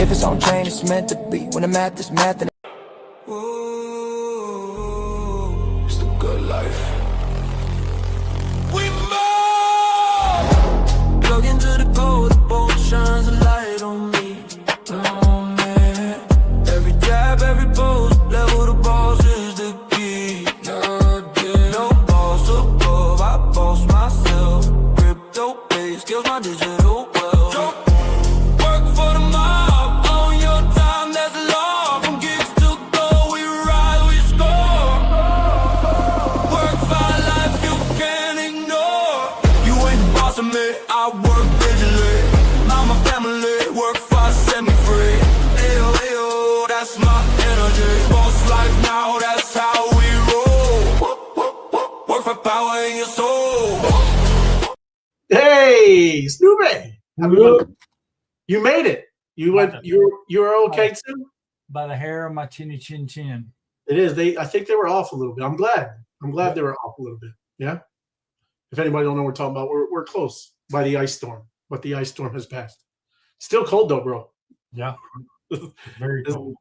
If it's on chain, it's meant to be. When the math is math, Ooh, it's the good life. We move. Plug into the gold, the bolt shines a light on me. Oh man. Every dab, every post, level the balls is the key. No balls above, I boss myself. Crypto pay skills, my digital wealth. Work for the mob, on your time, that's law. From gigs to gold, we rise, we score. Work for life, you can't ignore. You ain't the boss of me, I work digitally. I'm a family, work fast, set me free. Ayo, ayo, that's my energy. Boss life now, that's how we roll. Work for power in your soul. Hey, Snoopy. You made it. You went. You're okay too. By the hair of my chinny chin chin. It is. I think they were off a little bit. I'm glad they were off a little bit. Yeah. If anybody don't know what we're talking about, we're close by the ice storm, but the ice storm has passed. Still cold though, bro. Yeah. Very cold.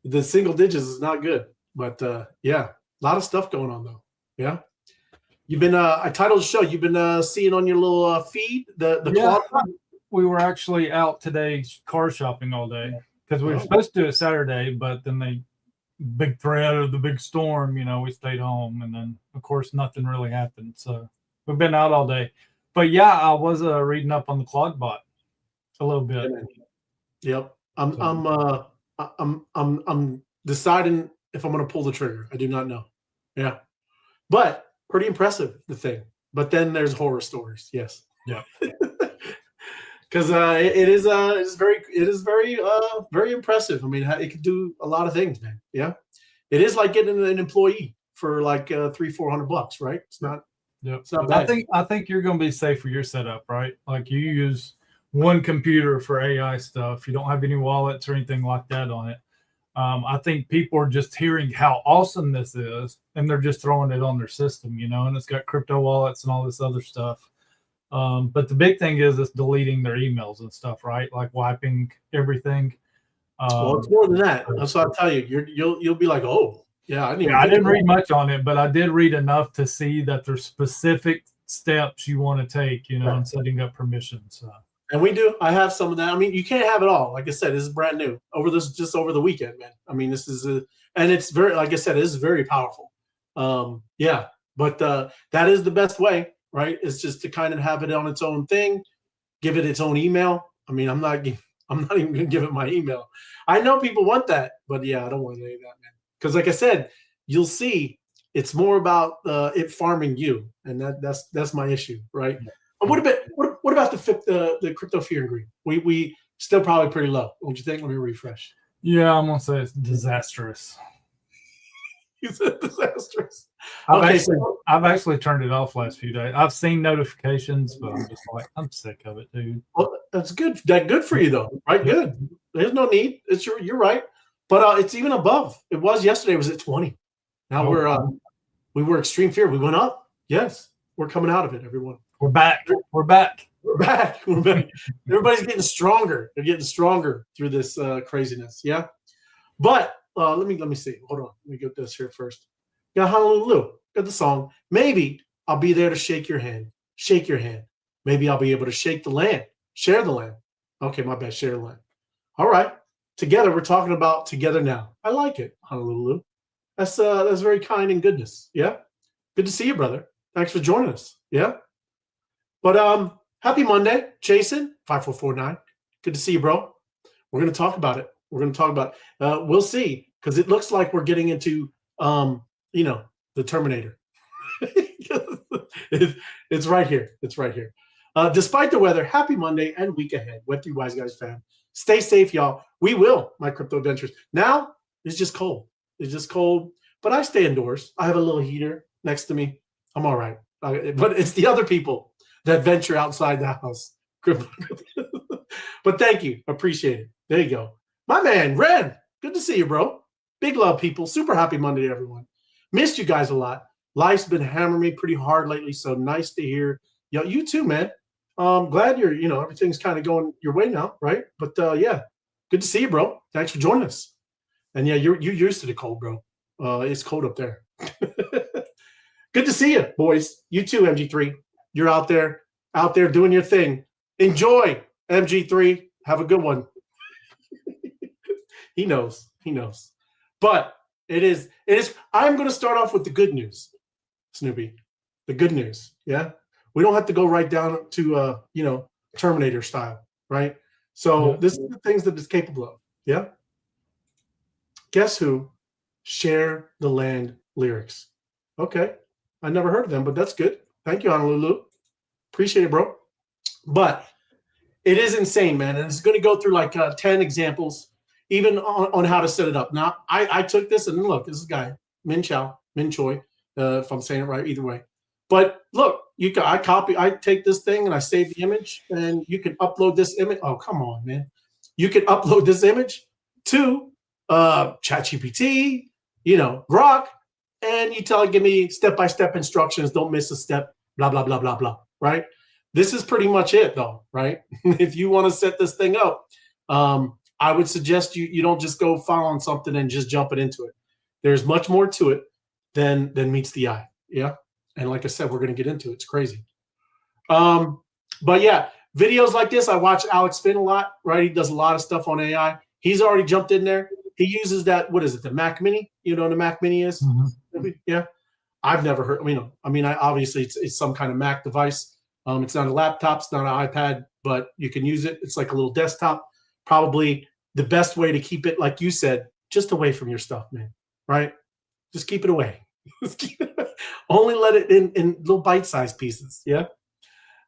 The single digits is not good, but yeah, a lot of stuff going on though. Yeah. You've been. I titled the show. You've been seeing on your little feed the Clawdbot. We were actually out today car shopping all day because we were supposed to do it Saturday, but then big threat of the big storm, we stayed home, and then of course nothing really happened. So we've been out all day. But yeah, I was reading up on the Clawdbot a little bit. Yep. I'm deciding if I'm going to pull the trigger. I do not know. Yeah, but pretty impressive, the thing. But then there's horror stories. Yes. Yeah. Because it is very impressive. I mean, it could do a lot of things, man. Yeah. It is like getting an employee for like $300-400, right? It's not. Yeah. It's not bad. I think you're going to be safe for your setup, right? Like you use one computer for AI stuff. You don't have any wallets or anything like that on it. I think people are just hearing how awesome this is, and they're just throwing it on their system, and it's got crypto wallets and all this other stuff. But the big thing is it's deleting their emails and stuff, right? Like wiping everything. Well, it's more than that. That's what I'll tell you. You'll be like, oh, yeah. I didn't read much on it, but I did read enough to see that there's specific steps you want to take, in setting up permissions. And we do. I have some of that. I mean, you can't have it all. Like I said, this is brand new over the weekend, man. I mean, this is and it's very, like I said, it is very powerful. Yeah, but that is the best way, right? It's just to kind of have it on its own thing, give it its own email. I mean, I'm not even going to give it my email. I know people want that, but yeah, I don't want any of that, man. Because like I said, you'll see, it's more about it farming you, and that's my issue, right? Yeah. What about the crypto fear and greed? We still probably pretty low, don't you think? Let me refresh. Yeah, I'm gonna say it's disastrous. You said disastrous. I've actually turned it off last few days. I've seen notifications, but I'm just like, I'm sick of it, dude. Well, that's good. That's good for you though, right? Good. There's no need. You're right. But it's even above. It was yesterday. It was at 20. Now we were extreme fear. We went up. Yes, we're coming out of it, everyone. We're back. We're back. We're back. We're back. Everybody's getting stronger. They're getting stronger through this craziness. Yeah. But let me see. Hold on. Let me get this here first. Got Honolulu. Got the song. Maybe I'll be there to shake your hand. Shake your hand. Maybe I'll be able to shake the land. Share the land. Okay, my bad. Share the land. All right. Together. We're talking about together now. I like it, Honolulu. That's very kind and goodness. Yeah. Good to see you, brother. Thanks for joining us. Yeah. But happy Monday, Jason, 5449. Good to see you, bro. We're going to talk about it. We're going to talk about we'll see, because it looks like we're getting into the Terminator. It's right here. It's right here. Despite the weather, happy Monday and week ahead. Web3 Wise Guys fam. Stay safe, y'all. We will, my crypto adventures. Now it's just cold. It's just cold. But I stay indoors. I have a little heater next to me. I'm all right. But it's the other people that venture outside the house. But thank you. Appreciate it. There you go. My man, Ren. Good to see you, bro. Big love, people. Super happy Monday, everyone. Missed you guys a lot. Life's been hammering me pretty hard lately, so nice to hear. Yo, you too, man. Glad you're, everything's kind of going your way now, right? But yeah, Good to see you, bro. Thanks for joining us. And yeah, you're used to the cold, bro. It's cold up there. Good to see you, boys. You too, MG3. You're out there doing your thing. Enjoy, MG3. Have a good one. He knows. But it is. I'm going to start off with the good news, Snoopy. The good news. Yeah. We don't have to go right down to Terminator style, right? So this is the things that it's capable of. Yeah. Guess who? Share the Land lyrics. Okay. I never heard of them, but that's good. Thank you, Honolulu. Appreciate it, bro. But it is insane, man. And it's going to go through like 10 examples, even on how to set it up. Now, I took this and look, this is a guy, Min Choi, if I'm saying it right, either way. But look, I take this thing and I save the image, and you can upload this image. Oh, come on, man. You can upload this image to ChatGPT, Grok, and you tell it, give me step-by-step instructions, don't miss a step, blah, blah, blah, blah, blah, right? This is pretty much it, though, right? If you want to set this thing up, I would suggest you don't just go following something and just jumping into it. There's much more to it than meets the eye, yeah? And like I said, we're going to get into it. It's crazy. But yeah, videos like this, I watch Alex Finn a lot, right? He does a lot of stuff on AI. He's already jumped in there. He uses that, what is it, the Mac Mini? You know what a Mac Mini is? Mm-hmm. Yeah. I've never heard, obviously it's some kind of Mac device. It's not a laptop, it's not an iPad, but you can use it. It's like a little desktop. Probably the best way to keep it, like you said, just away from your stuff, man, right? Just keep it away. Only let it in little bite-sized pieces, yeah?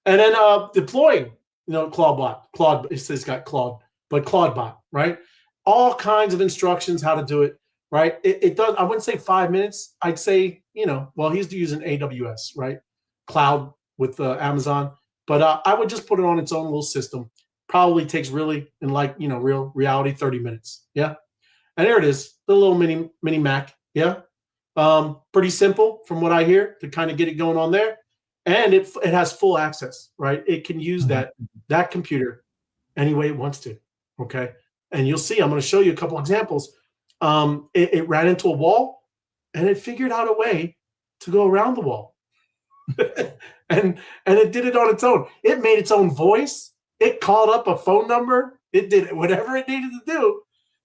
And then deploying, Clawdbot. It says got Claude, but Clawdbot, right? All kinds of instructions how to do it, right? It does, I wouldn't say 5 minutes. I'd say, he's using AWS, right? Cloud with Amazon. But I would just put it on its own little system. Probably takes really, in real reality, 30 minutes, yeah? And there it is, the little mini Mac, yeah? Pretty simple from what I hear to kind of get it going on there. And it has full access, right? It can use that computer any way it wants to, okay? And you'll see, I'm going to show you a couple examples. It ran into a wall, and it figured out a way to go around the wall. and it did it on its own. It made its own voice. It called up a phone number. It did whatever it needed to do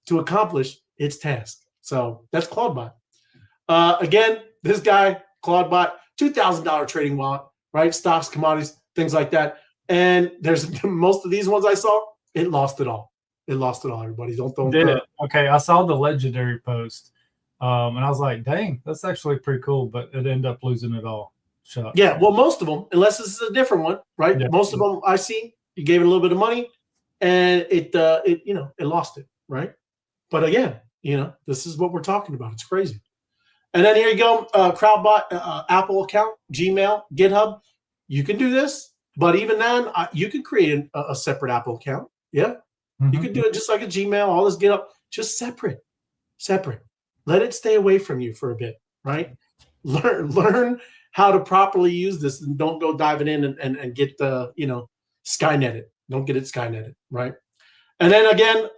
to accomplish its task. So that's Clawdbot. Again, this guy, Clawdbot, $2,000 trading wallet, right? Stocks, commodities, things like that. And there's most of these ones I saw, it lost it all. It lost it all, everybody. Don't did it. Okay, I saw the legendary post, and I was like, dang, that's actually pretty cool, but it ended up losing it all. Shucks. Yeah, well, most of them, unless this is a different one, right? Yeah. Most of them I see, you gave it a little bit of money, and it lost it, right? But again, this is what we're talking about. It's crazy. And then here you go, Crowdbot, Apple account, Gmail, GitHub. You can do this, but even then, you can create a separate Apple account. Yeah, you can do it just like a Gmail, all this GitHub, just separate. Let it stay away from you for a bit, right? Learn how to properly use this, and don't go diving in and get the, Skynetted. Don't get it Skynetted, right? And then again,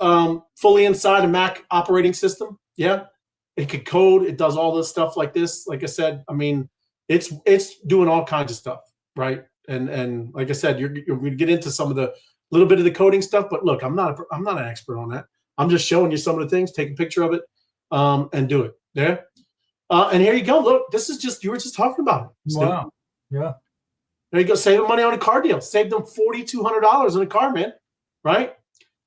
fully inside a Mac operating system. Yeah. It could code. It does all this stuff like this. Like I said, it's doing all kinds of stuff, right? And like I said, you're going to get into some of the little bit of the coding stuff. But look, I'm not an expert on that. I'm just showing you some of the things. Take a picture of it, and do it. Yeah. And here you go. Look, this is you were just talking about it. Wow. Yeah. There you go. Saving money on a car deal. Saved them $4,200 on a car, man. Right?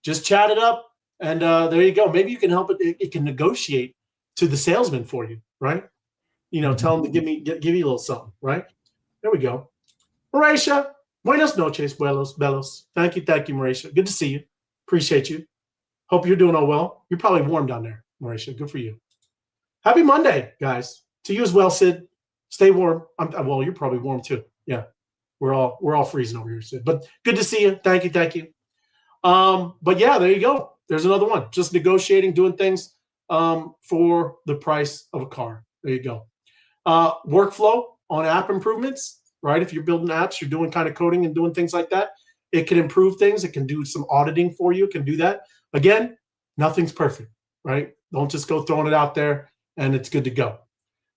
Just chat it up, and there you go. Maybe you can help it. It can negotiate to the salesman for you, right? Tell them to give you a little something, right? There we go. Mauricia, buenas noches, bellos. Thank you, Mauricia. Good to see you. Appreciate you. Hope you're doing all well. You're probably warm down there, Mauricia. Good for you. Happy Monday, guys. To you as well, Sid. Stay warm. Well, you're probably warm too. Yeah, we're all freezing over here, Sid. But good to see you. Thank you. But yeah, there you go. There's another one. Just negotiating, doing things for the price of a car. There you go. Workflow on app improvements, right? If you're building apps, you're doing kind of coding and doing things like that. It can improve things. It can do some auditing for you. It can do that. Again, nothing's perfect, right? Don't just go throwing it out there and it's good to go.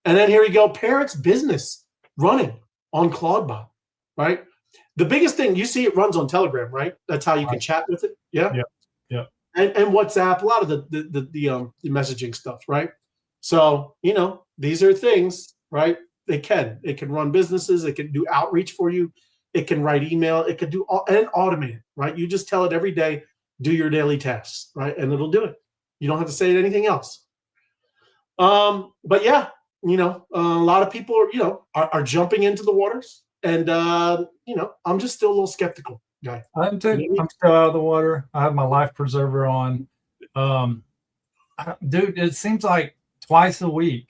And then here we go, parents' business running on Clawdbot, right? The biggest thing, you see it runs on Telegram, right? That's how you can chat with it. Yeah. Yeah. Yeah. And WhatsApp, a lot of the messaging stuff, right? So, these are things, right? It can run businesses, it can do outreach for you, it can write email, it can do and automate it, right? You just tell it every day, do your daily tasks, right? And it'll do it. You don't have to say anything else. But yeah, a lot of people are jumping into the waters, and I'm just still a little skeptical, guy. I'm too. I'm still out of the water. I have my life preserver on. Dude, it seems like twice a week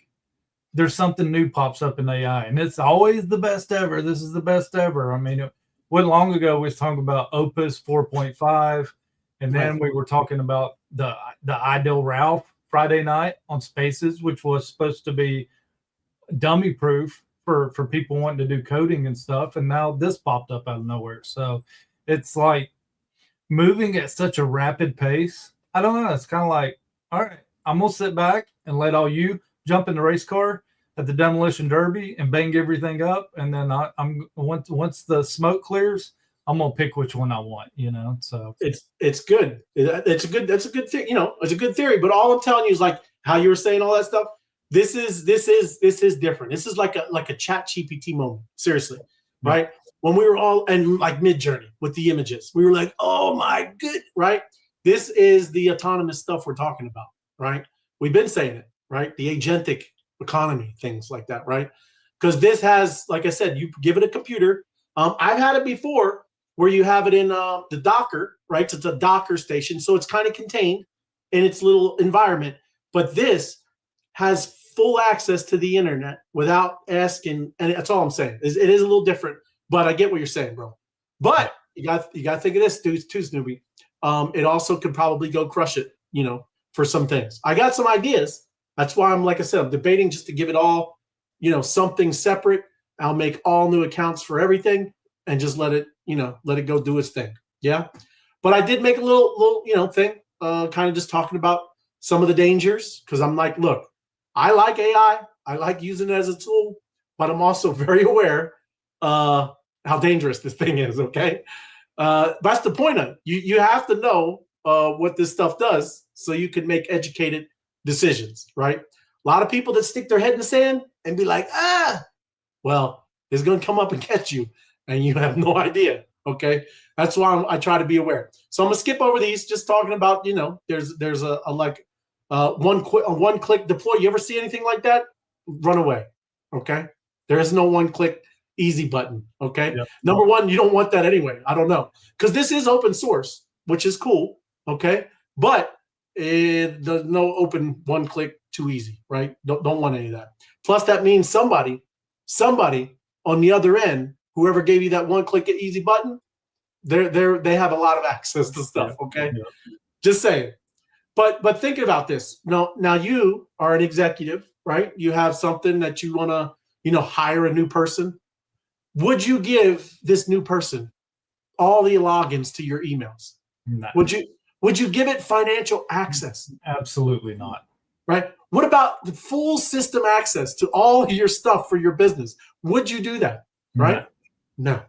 there's something new pops up in AI, and it's always the best ever. This is the best ever. I mean, what long ago we was talking about Opus 4.5, and then we were talking about the Ideal Ralph Friday night on Spaces, which was supposed to be dummy proof for people wanting to do coding and stuff, and now this popped up out of nowhere. So it's like moving at such a rapid pace. I don't know. It's kind of like, all right, I'm gonna sit back and let all you jump in the race car at the demolition derby and bang everything up, and then I'm once the smoke clears, I'm gonna pick which one I want. So it's good. That's a good thing. It's a good theory. But all I'm telling you is, like how you were saying all that stuff. This is different. This is like a chat GPT moment. Seriously, right? When we were all and like Mid-Journey with the images, we were like, oh my good, right? This is the autonomous stuff we're talking about, right? We've been saying it, right? The agentic economy, things like that, right? Because this has, like I said, you give it a computer. I've had it before where you have it in the Docker, right? So it's a Docker station, so it's kind of contained in its little environment. But this has full access to the internet without asking, and that's all I'm saying. It is a little different, but I get what you're saying, bro. But you got to think of this, dude, too, Snoopy. It also could probably go crush it, for some things. I got some ideas. That's why like I said, I'm debating just to give it all, something separate. I'll make all new accounts for everything and just let it go do its thing. Yeah. But I did make a little thing, kind of just talking about some of the dangers, because I'm like, look, I like AI. I like using it as a tool, but I'm also very aware how dangerous this thing is. Okay. That's the point of it. You have to know what this stuff does so you can make educated decisions, right? A lot of people that stick their head in the sand and be like, well, it's going to come up and catch you, and you have no idea. Okay. That's why I try to be aware. So I'm going to skip over these, just talking about, there's a one click deploy. You ever see anything like that? Run away. Okay. There is no one click easy button. Okay. Yep. Number one, you don't want that anyway. I don't know. Because this is open source, which is cool. Okay. But there's no open one click too easy, right? Don't want any of that. Plus, that means somebody on the other end, whoever gave you that one click easy button, they have a lot of access to stuff. Okay. Yeah. Just saying. But think about this. Now you are an executive, right? You have something that you want to, hire a new person. Would you give this new person all the logins to your emails? No. Would you give it financial access? Absolutely not. Right? What about the full system access to all of your stuff for your business? Would you do that? Right? No.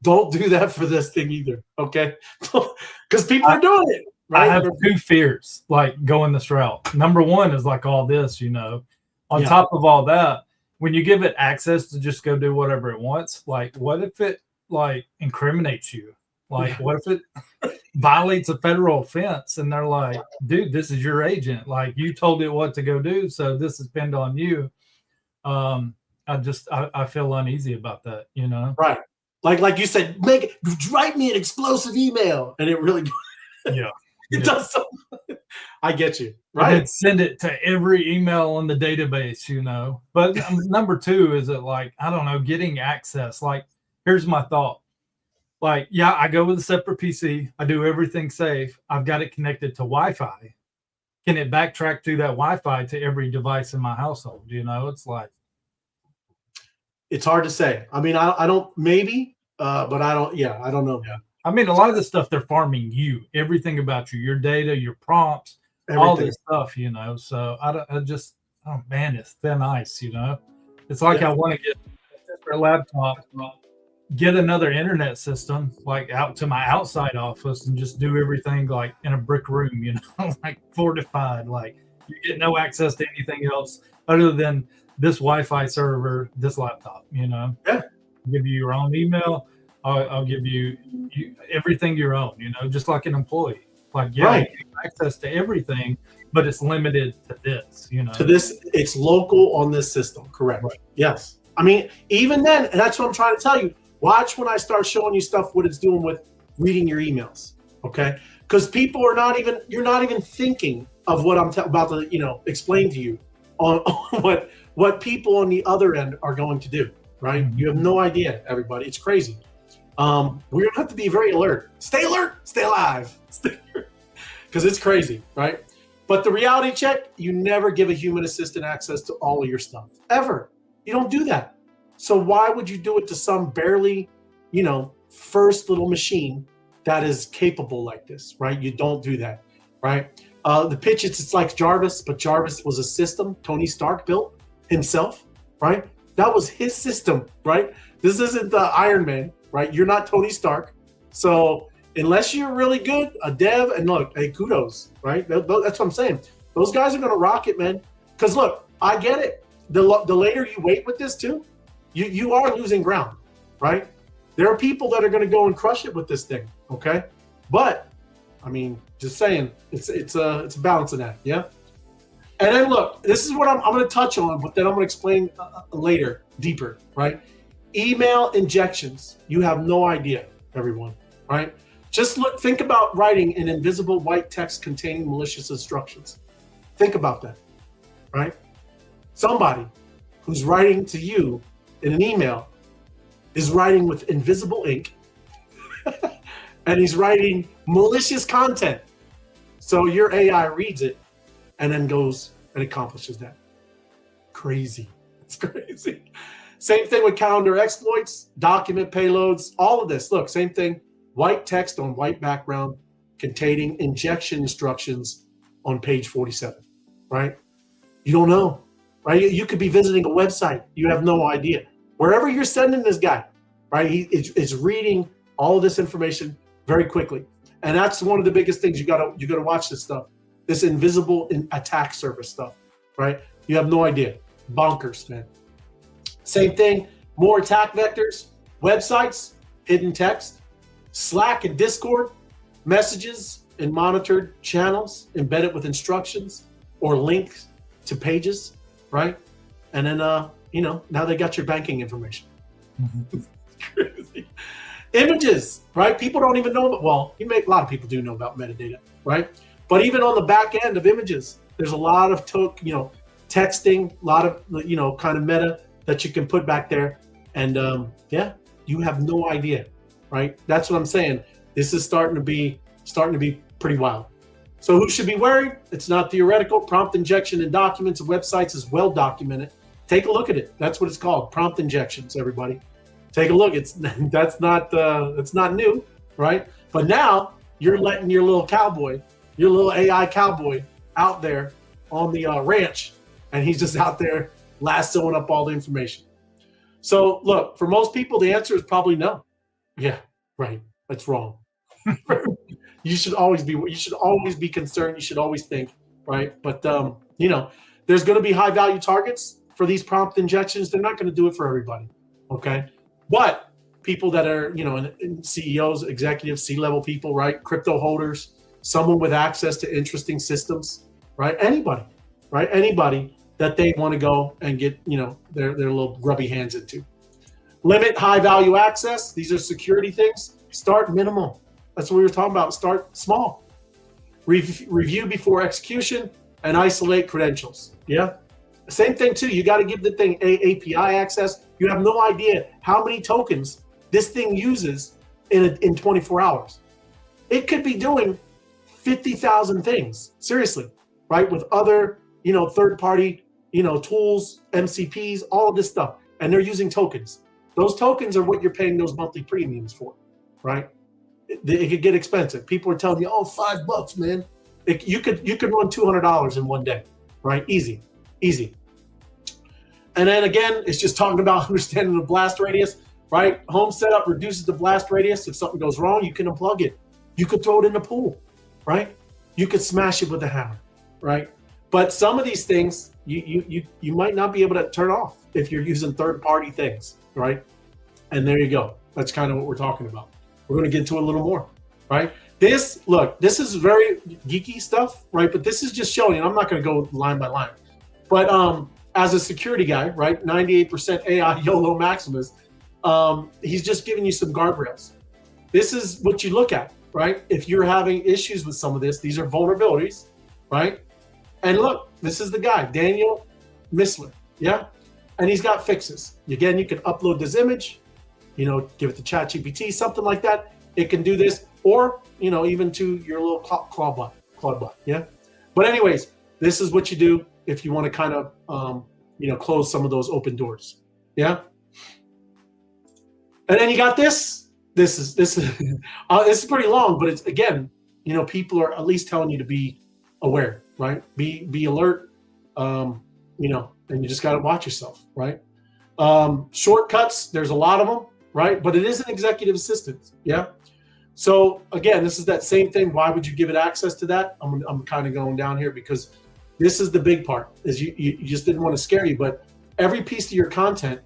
Don't do that for this thing either. Okay? Because people are doing it. Right? I have two fears, like going this route. Number one is like all this, on top of all that, when you give it access to just go do whatever it wants, like what if it like incriminates you? Like what if it violates a federal offense and they're like, dude, this is your agent. Like you told it what to go do. So this is pinned on you. I feel uneasy about that, Right. Like you said, write me an explosive email. And it really It does something. I get you. Right. And send it to every email on the database, But number two is that, like, I don't know, getting access. Like, here's my thought. Like, yeah, I go with a separate PC. I do everything safe. I've got it connected to Wi-Fi. Can it backtrack through that Wi-Fi to every device in my household? It's like. It's hard to say. I mean, I don't, maybe, but I don't, I don't know. Yeah. I mean, a lot of the stuff they're farming you, everything about you, your data, your prompts, all Everything. this stuff, you know. So I just, oh man, it's thin ice, you know. It's like I want to get a separate laptop, get another internet system like out to my outside office and just do everything like in a brick room, you know, like fortified. Like you get no access to anything else other than this Wi-Fi server, this laptop, you know. Yeah. I'll give you your own email. I'll give you everything your own, you know, just like an employee. Like, yeah, Right. you have access to everything, but it's limited to this, you know. To this, it's local on this system. Correct. Right. Yes. I mean, even then, and that's what I'm trying to tell you. Watch when I start showing you stuff, what it's doing with reading your emails. Okay. Because people are not even, you're not even thinking of what I'm about to, you know, explain to you on what people on the other end are going to do. Right. Mhm. You have no idea, everybody. It's crazy. We're gonna have to be very alert. Stay alert, stay alive, because it's crazy, right? But the reality check, you never give a human assistant access to all of your stuff, ever. You don't do that. So why would you do it to some barely, you know, first little machine that is capable like this, right? You don't do that, right? The pitch, it's like Jarvis, but Jarvis was a system Tony Stark built himself, right? That was his system, right? This isn't the Iron Man, right? You're not Tony Stark. So unless you're really good, a dev, and look, hey, kudos, right? That's what I'm saying. Those guys are going to rock it, man. Because look, I get it. The later you wait with this too, you are losing ground, right? There are people that are going to go and crush it with this thing, okay? But I mean, just saying, it's a balancing act, yeah. And then look, this is what I'm going to touch on, but then I'm going to explain later, deeper, right? Email injections. You have no idea, everyone, right? Just think about writing an invisible white text containing malicious instructions. Think about that, right? Somebody who's writing to you in an email is writing with invisible ink and he's writing malicious content. So your AI reads it and then goes and accomplishes that. Crazy. It's crazy. Same thing with calendar exploits, document payloads, all of this. Look, same thing. White text on white background containing injection instructions on page 47, right? You don't know, right? You could be visiting a website. You have no idea. Wherever you're sending this guy, right? It's reading all of this information very quickly. And that's one of the biggest things. You gotta watch this stuff. This invisible attack surface stuff, right? You have no idea. Bonkers, man. Same thing, more attack vectors, websites, hidden text, Slack and Discord, messages and monitored channels embedded with instructions or links to pages, right? And then, you know, now they got your banking information. Mhm. Crazy. Images, right? People don't even know, well, a lot of people do know about metadata, right? But even on the back end of images, there's a lot of texting, a lot of, you know, kind of meta that you can put back there. And yeah, you have no idea, right? That's what I'm saying. This is starting to be pretty wild. So who should be worried? It's not theoretical. Prompt injection in documents and websites is well documented. Take a look at it. That's what it's called. Prompt injections, everybody. Take a look. That's not new, right? But now you're letting your little cowboy, your little AI cowboy out there on the ranch, and he's just out there lassoing up all the information. So look, for most people, the answer is probably no. Yeah, right. That's wrong. You should always be concerned. You should always think, right? But you know, there's going to be high value targets for these prompt injections. They're not going to do it for everybody, okay? But people that are, you know, CEOs, executives, C-level people, right? Crypto holders, someone with access to interesting systems, right? Anybody, right? Anybody that they want to go and get, you know, their little grubby hands into. Limit high value access. These are security things. Start minimal. That's what we were talking about. Start small. Review before execution and isolate credentials. Yeah. Same thing too. You got to give the thing API access. You have no idea how many tokens this thing uses in 24 hours. It could be doing 50,000 things. Seriously, right? With other, you know, third-party, you know, tools, MCPs, all of this stuff, and they're using tokens. Those tokens are what you're paying those monthly premiums for, right? it could get expensive. People are telling me, oh, $5, man. You could run $200 in one day, right? Easy. And then again, it's just talking about understanding the blast radius, right? Home setup reduces the blast radius. If something goes wrong, you can unplug it. You could throw it in the pool, right? You could smash it with a hammer, right? But some of these things you might not be able to turn off if you're using third-party things, right? And there you go. That's kind of what we're talking about. We're going to get to a little more, right? This is very geeky stuff, right? But this is just showing, and I'm not going to go line by line. But as a security guy, right, 98% AI YOLO Maximus, he's just giving you some guardrails. This is what you look at, right? If you're having issues with some of this, these are vulnerabilities, right? And look, this is the guy, Daniel Missler, yeah? And he's got fixes. Again, you can upload this image, give it to ChatGPT, something like that. It can do this, or, even to your little Clawdbot, yeah? But anyways, this is what you do if you want to kind of, close some of those open doors, yeah? And then you got this. This is this is pretty long, but it's, again, people are at least telling you to be aware, right? Be alert, and you just got to watch yourself, right? Shortcuts, there's a lot of them, right? But it is an executive assistant, yeah? So again, this is that same thing. Why would you give it access to that? I'm kind of going down here because this is the big part, is you just didn't want to scare you, but every piece of your content,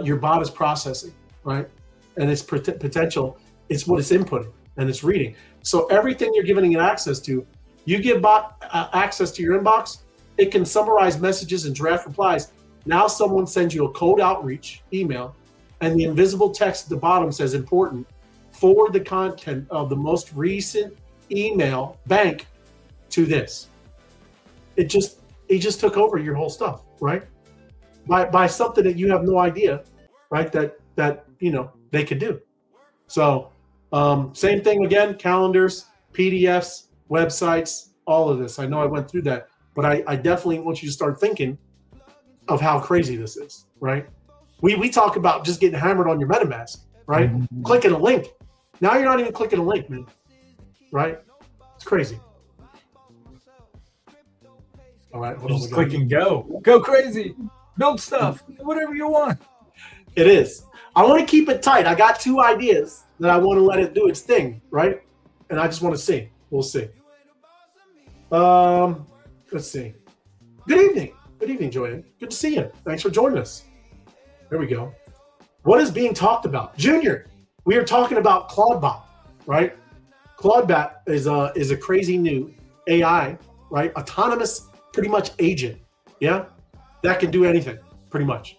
your bot is processing, right? And its potential, it's what it's inputting and it's reading. So everything you're giving it access to, you give bot access to your inbox, it can summarize messages and draft replies. Now someone sends you a cold outreach email, and the invisible text at the bottom says important, forward the content of the most recent email bank to this. It just took over your whole stuff, right? By something that you have no idea, right? That they could do. So same thing again, calendars, PDFs, websites, all of this. I know I went through that, but I definitely want you to start thinking of how crazy this is, right? We talk about just getting hammered on your MetaMask, right? Mm-hmm. Clicking a link. Now you're not even clicking a link, man, right? It's crazy. All right, hold on. Just click and go. Go crazy. Build stuff. Whatever you want. It is. I want to keep it tight. I got 2 ideas that I want to let it do its thing, right? And I just want to see. We'll see. Let's see. Good evening. Good evening, Joanne. Good to see you. Thanks for joining us. There we go. What is being talked about? Junior, we are talking about Clawdbot, right? Clawdbot is a crazy new AI, right? Autonomous, pretty much agent, yeah? That can do anything, pretty much.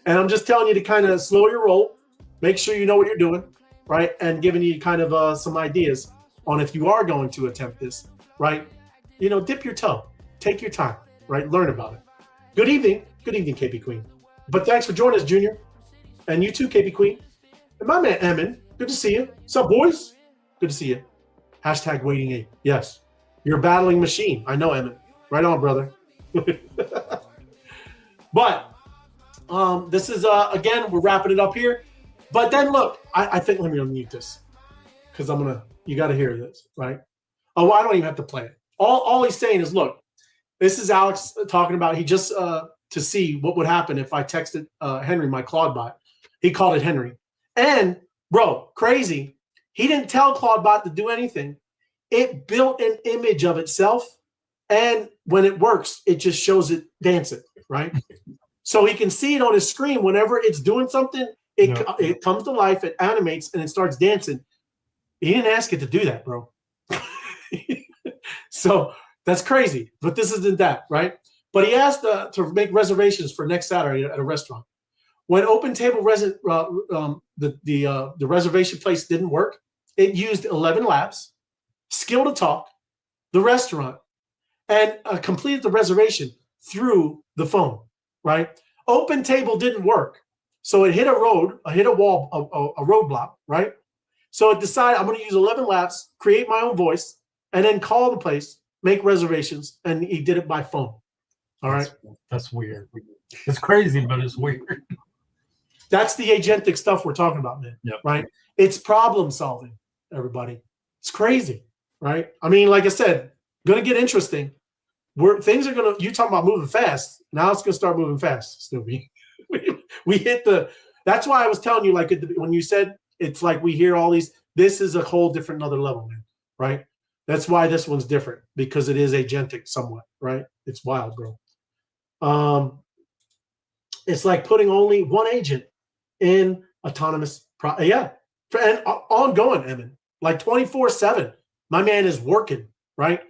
And I'm just telling you to kind of slow your roll, make sure you know what you're doing, right? And giving you kind of some ideas on if you are going to attempt this, right? Dip your toe, take your time, right? Learn about it. Good evening, KP Queen. But thanks for joining us, Junior. And you too, KP Queen. And my man, Emin, good to see you. What's up, boys? Good to see you. Hashtag waiting ape. Yes, you're a battling machine. I know, Emin. Right on, brother. But this is, again, we're wrapping it up here. But then look, I think, let me unmute this because you got to hear this, right? Oh, well, I don't even have to play it. All he's saying is, look, this is Alex talking about, he just, to see what would happen if I texted Henry, my Clawdbot. He called it Henry. And, bro, crazy. He didn't tell Clawdbot to do anything. It built an image of itself. And when it works, it just shows it dancing, right? So he can see it on his screen whenever it's doing something. It comes to life, it animates, and it starts dancing. He didn't ask it to do that, bro. So that's crazy. But this isn't that, right? But he asked to make reservations for next Saturday at a restaurant. When OpenTable the reservation place didn't work, it used 11 Labs, Skill to Talk, the restaurant, and completed the reservation through the phone, right? OpenTable didn't work. So it hit a roadblock, right? So it decided, I'm going to use 11 Labs, create my own voice, and then call the place, make reservations, and he did it by phone. All right? That's weird. It's crazy, but it's weird. That's the agentic stuff we're talking about, man. Yep. Right? It's problem solving, everybody. It's crazy, right? I mean, like I said, going to get interesting. Things are going to, you talking about moving fast. Now it's going to start moving fast, Snoopy. we hit that's why I was telling you, like, when you said it's like we hear all these, this is a whole different another level, man, right? That's why this one's different, because it is agentic somewhat, right? It's wild, bro. It's like putting only one agent in autonomous, and ongoing, Emin, like 24/7. My man is working, right?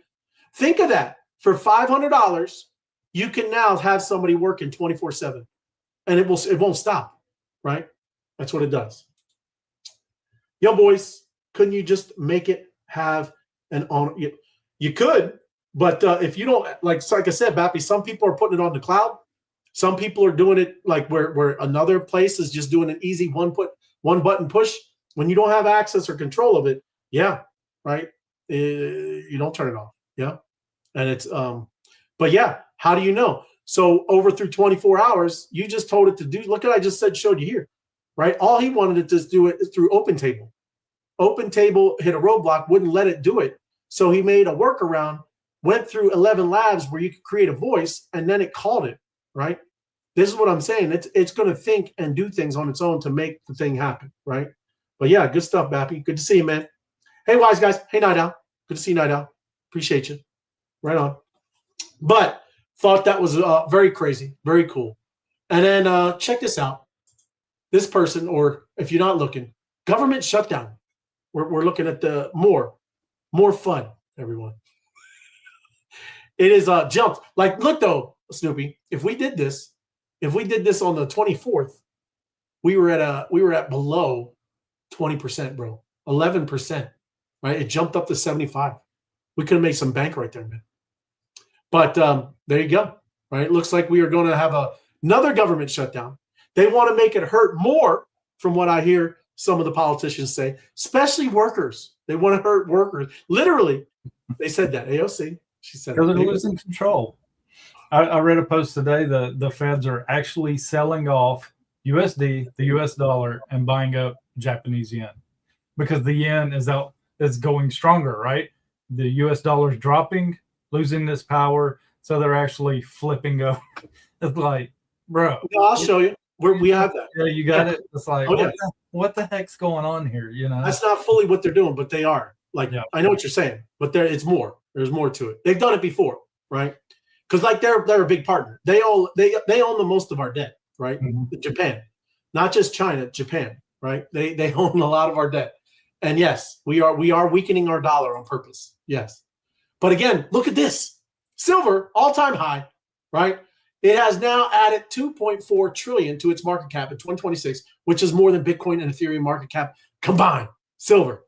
Think of that. For $500, you can now have somebody working 24/7, and it won't stop, right? That's what it does. Yo, boys, couldn't you just make it have an on? You could, but if you don't, like I said, Bappy, some people are putting it on the cloud. Some people are doing it like where another place is just doing an easy one button push. When you don't have access or control of it, yeah, right. You don't turn it off, yeah. And it's but yeah, how do you know? So through 24 hours, you just told it to do. Look at I just showed you here, right? All he wanted it to do it through OpenTable. OpenTable hit a roadblock, wouldn't let it do it. So he made a workaround, went through 11 labs where you could create a voice, and then it called it, right? This is what I'm saying. It's going to think and do things on its own to make the thing happen, right? But yeah, good stuff, Bappy. Good to see you, man. Hey, Wise Guys. Hey, Night Owl. Good to see you, Night Owl. Appreciate you. Right on. But thought that was very crazy, very cool. And then check this out. This person, or if you're not looking, government shutdown. We're looking at the more fun, everyone. It is jumped. Like, look though, Snoopy, if we did this on the 24th, we were at below 20%, bro. 11%. Right? It jumped up to 75. We could have made some bank right there, man. But there you go. Right? It looks like we are going to have another government shutdown. They want to make it hurt more, from what I hear some of the politicians say, especially workers. They want to hurt workers. Literally, they said that. AOC, she said because they're losing control. I read a post today that the feds are actually selling off USD, the US dollar, and buying up Japanese yen, because the yen is going stronger, right? The US dollar is dropping, losing this power, so they're actually flipping up. It's like, bro. No, I'll show you. We have that. Yeah, you got it. It's like, what the heck's going on here? You know, that's not fully what they're doing, but they are. Like, yeah. I know what you're saying, but it's more. There's more to it. They've done it before, right? Because like they're a big partner. They own the most of our debt, right? Mm-hmm. Japan, not just China, Japan, right? They own a lot of our debt. And yes, we are weakening our dollar on purpose. Yes. But again, look at this. Silver, all-time high, right? It has now added 2.4 trillion to its market cap in 2026, which is more than Bitcoin and Ethereum market cap combined. Silver,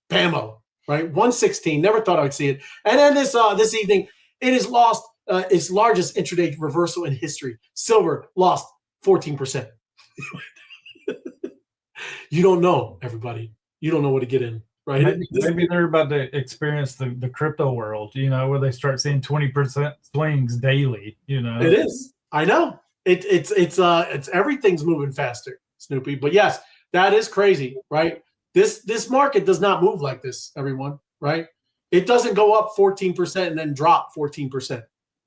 bammo, right? 116. Never thought I'd see it. And then this evening, it has lost its largest intraday reversal in history. Silver lost 14%. You don't know, everybody. You don't know what to get in, right? Maybe they're about to experience the crypto world, you know, where they start seeing 20% swings daily. You know, it is. I know. It's everything's moving faster, Snoopy. But yes, that is crazy, right? This market does not move like this, everyone, right? It doesn't go up 14% and then drop 14%.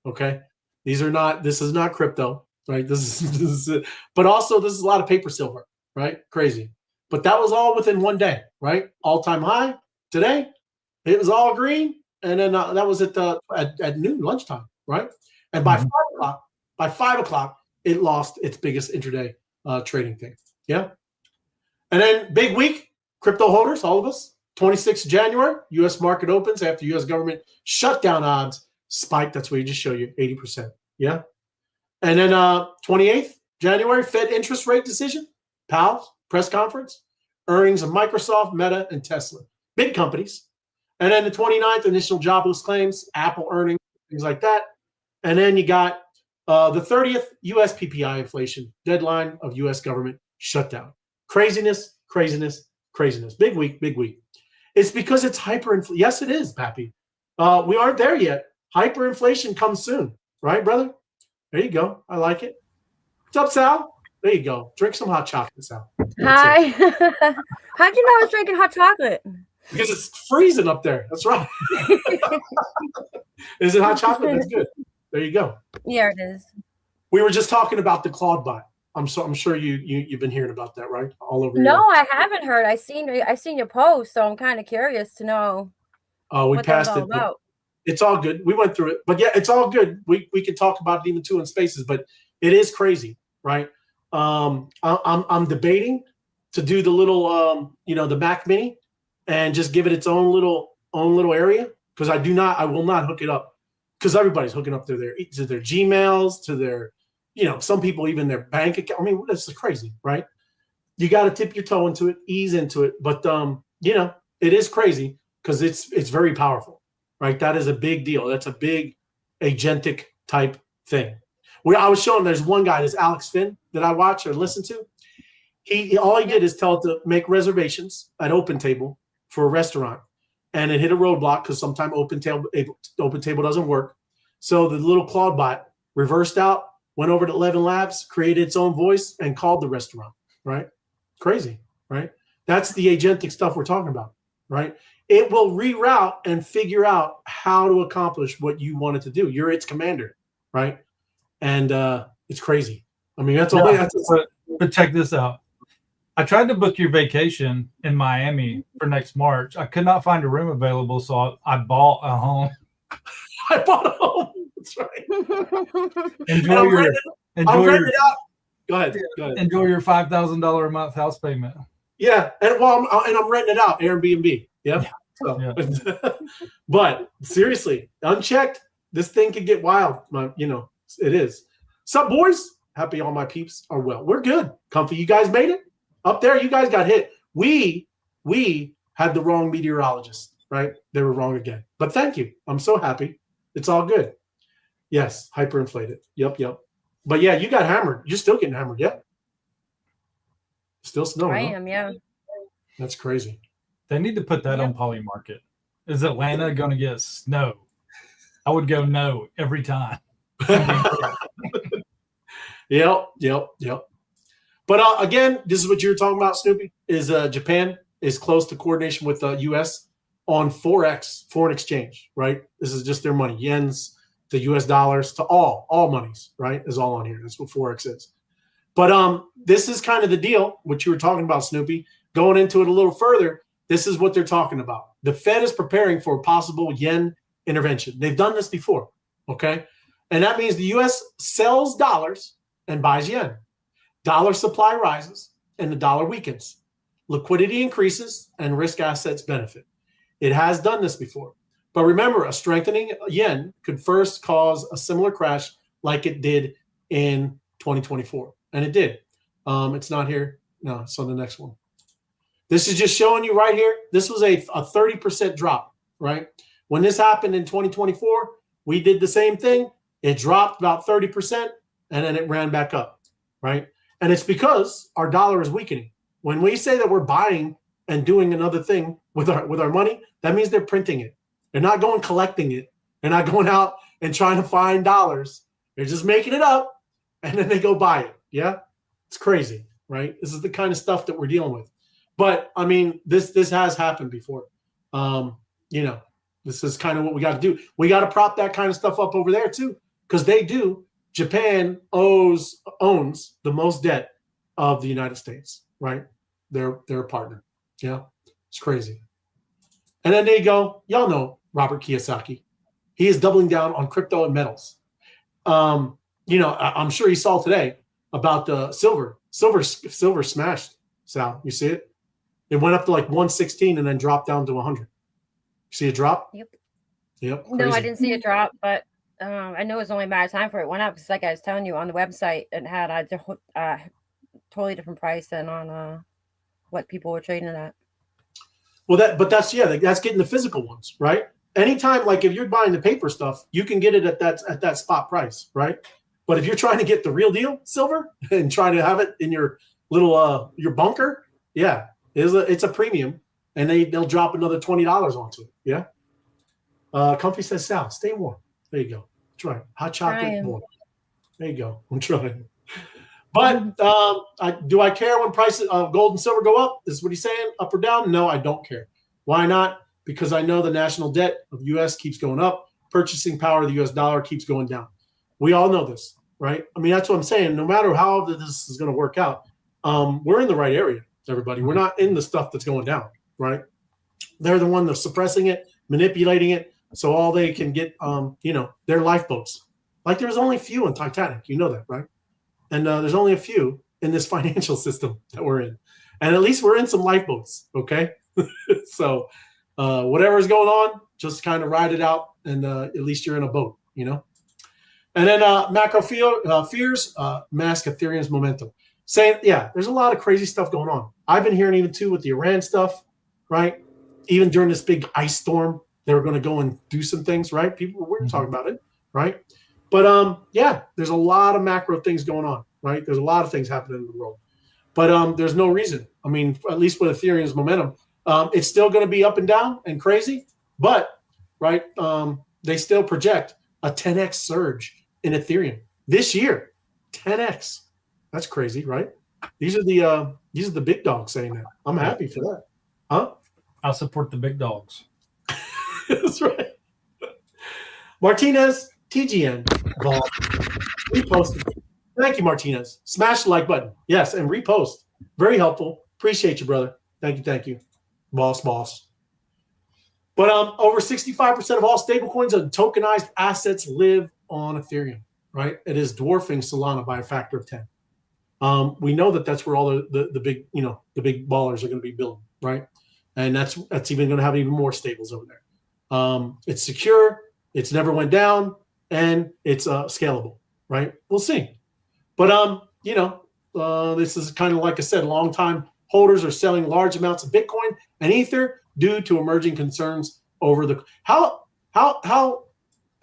Okay, this is not crypto, right? This is but also this is a lot of paper silver, right? Crazy. But that was all within one day, right? All-time high today. It was all green, and then that was at noon, lunchtime, right? And by 5 o'clock, it lost its biggest intraday trading thing. Yeah. And then big week, crypto holders, all of us. 26th January, U.S. market opens after U.S. government shutdown odds spiked. That's what you just showed you, 80%. Yeah. And then 28th January, Fed interest rate decision, Powell's press conference, earnings of Microsoft, Meta, and Tesla, big companies. And then the 29th, initial jobless claims, Apple earnings, things like that. And then you got the 30th, U.S. PPI inflation, deadline of U.S. government shutdown. Craziness. Big week. It's because it's hyperinflation. Yes, it is, Pappy. We aren't there yet. Hyperinflation comes soon. Right, brother? There you go. I like it. What's up, Sal? There you go. Drink some hot chocolate, Sal. Hi. How'd you know I was drinking hot chocolate? Because it's freezing up there. That's right. Is it hot chocolate? That's good. There you go. Yeah, it is. We were just talking about the Clawdbot. I'm sure you've been hearing about that, right? All over. No, I haven't heard. I seen your post, so I'm kind of curious to know. We what passed that was it. all about. It's all good. We went through it, but yeah, it's all good. We can talk about it even too in spaces, but it is crazy, right? I'm debating to do the little the Mac Mini and just give it its own little area, because I will not hook it up, because everybody's hooking up to their Gmails, to their some people even their bank account. I mean, this is crazy, right? You got to tip your toe into it, ease into it, but it is crazy because it's very powerful, right? That is a big deal. That's a big agentic type thing. I was showing, there's one guy, this Alex Finn, that I watch or listen to. All he did is tell it to make reservations at OpenTable for a restaurant, and it hit a roadblock because sometimes OpenTable doesn't work. So the little Clawdbot reversed out, went over to 11 Labs, created its own voice, and called the restaurant. Right? Crazy, right? That's the agentic stuff we're talking about, right? It will reroute and figure out how to accomplish what you want it to do. You're its commander, right? And it's crazy. I mean, that's all. But check this out. I tried to book your vacation in Miami for next March. I could not find a room available, so I bought a home. I bought a home. That's right. Enjoy your Go ahead. Enjoy your $5,000 a month house payment. Yeah, and I'm renting it out, Airbnb. Yep. Yeah. So, yeah. But seriously, unchecked, this thing could get wild. It is. Sup, boys? Happy all my peeps are well. We're good. Comfy. You guys made it up there. You guys got hit. We had the wrong meteorologist, right? They were wrong again. But thank you. I'm so happy. It's all good. Yes, hyperinflated. Yep. But yeah, you got hammered. You're still getting hammered, yeah? Still snowing. I am, yeah. That's crazy. They need to put that on Polymarket. Is Atlanta going to get snow? I would go no every time. Yep. But again, this is what you were talking about, Snoopy, is Japan is close to coordination with the U.S. on Forex, foreign exchange, right? This is just their money, yens to U.S. dollars to all monies, right? Is all on here. That's what Forex is. But this is kind of the deal, what you were talking about, Snoopy. Going into it a little further, this is what they're talking about. The Fed is preparing for a possible yen intervention. They've done this before, okay? And that means the U.S. sells dollars and buys yen. Dollar supply rises and the dollar weakens. Liquidity increases and risk assets benefit. It has done this before. But remember, a strengthening yen could first cause a similar crash like it did in 2024. And it did. It's not here. No, it's on the next one. This is just showing you right here. This was a 30% drop, right? When this happened in 2024, we did the same thing. It dropped about 30%, and then it ran back up, right? And it's because our dollar is weakening. When we say that we're buying and doing another thing with our money, that means they're printing it. They're not going collecting it. They're not going out and trying to find dollars. They're just making it up, and then they go buy it. Yeah, it's crazy, right? This is the kind of stuff that we're dealing with. But I mean, this has happened before. This is kind of what we got to do. We got to prop that kind of stuff up over there too, because they do. Japan owns the most debt of the United States, right? They're a partner. Yeah, it's crazy. And then there you go. Y'all know Robert Kiyosaki. He is doubling down on crypto and metals. I'm sure you saw today about the silver. Silver smashed. Sal, you see it? It went up to like 116 and then dropped down to 100. You see a drop? Yep. Crazy. No, I didn't see a drop, but I know it was only a matter of time for it went up, because like I was telling you on the website, it had a totally different price than on what people were trading it at. Well, that's getting the physical ones, right? Anytime, like if you're buying the paper stuff, you can get it at that spot price, right? But if you're trying to get the real deal silver and trying to have it in your little your bunker, yeah, it's a premium, and they'll drop another $20 onto it. Yeah. Comfy says, Sal, stay warm. There you go. That's right. Hot chocolate warm. There you go. I'm trying. But do I care when prices of gold and silver go up? Is what he's saying, up or down? No, I don't care. Why not? Because I know the national debt of the U.S. keeps going up. Purchasing power of the U.S. dollar keeps going down. We all know this, right? I mean, that's what I'm saying. No matter how this is going to work out, we're in the right area, everybody. We're not in the stuff that's going down, right? They're the one that's suppressing it, manipulating it, so all they can get, their lifeboats. Like there's only a few in Titanic. You know that, right? And there's only a few in this financial system that we're in. And at least we're in some lifeboats, okay? So whatever's going on, just kind of ride it out, and at least you're in a boat, you know? And then macro fears mask Ethereum's momentum. Saying, yeah, there's a lot of crazy stuff going on. I've been hearing even too with the Iran stuff, right? Even during this big ice storm, they were going to go and do some things, right? People were talking about it, right? But yeah, there's a lot of macro things going on, right? There's a lot of things happening in the world. But there's no reason. I mean, at least with Ethereum's momentum, it's still going to be up and down and crazy. But, right, they still project a 10x surge in Ethereum this year. 10x. That's crazy, right? These are the big dogs saying that. I'm happy for that. Huh? I'll support the big dogs. That's right. Martinez, TGN, Vol, reposted. Thank you, Martinez. Smash the like button. Yes, and repost. Very helpful. Appreciate you, brother. Thank you. Boss. But over 65% of all stablecoins and tokenized assets live on Ethereum, right? It is dwarfing Solana by a factor of 10. We know that that's where all the big, the big ballers are going to be building, right? And that's even going to have even more stables over there. It's secure, it's never went down, and it's scalable, right? We'll see. But this is kind of like I said, long-time holders are selling large amounts of Bitcoin and Ether due to emerging concerns over the how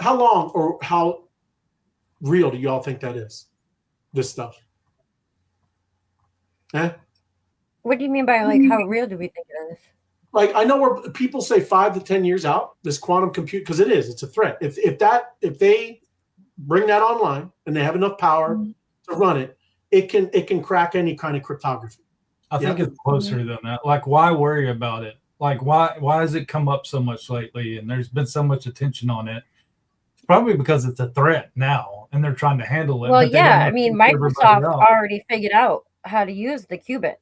long or how real do y'all think that is? This stuff. What do you mean by like how real do we think it is? Like I know where people say 5 to 10 years out, this quantum compute, because it's a threat. If they bring that online and they have enough power to run it, it can crack any kind of cryptography. I think it's closer than that. Like, why worry about it? Like, why has it come up so much lately? And there's been so much attention on it. It's probably because it's a threat now, and they're trying to handle it. Well, yeah, I mean, Microsoft already figured out how to use the qubits.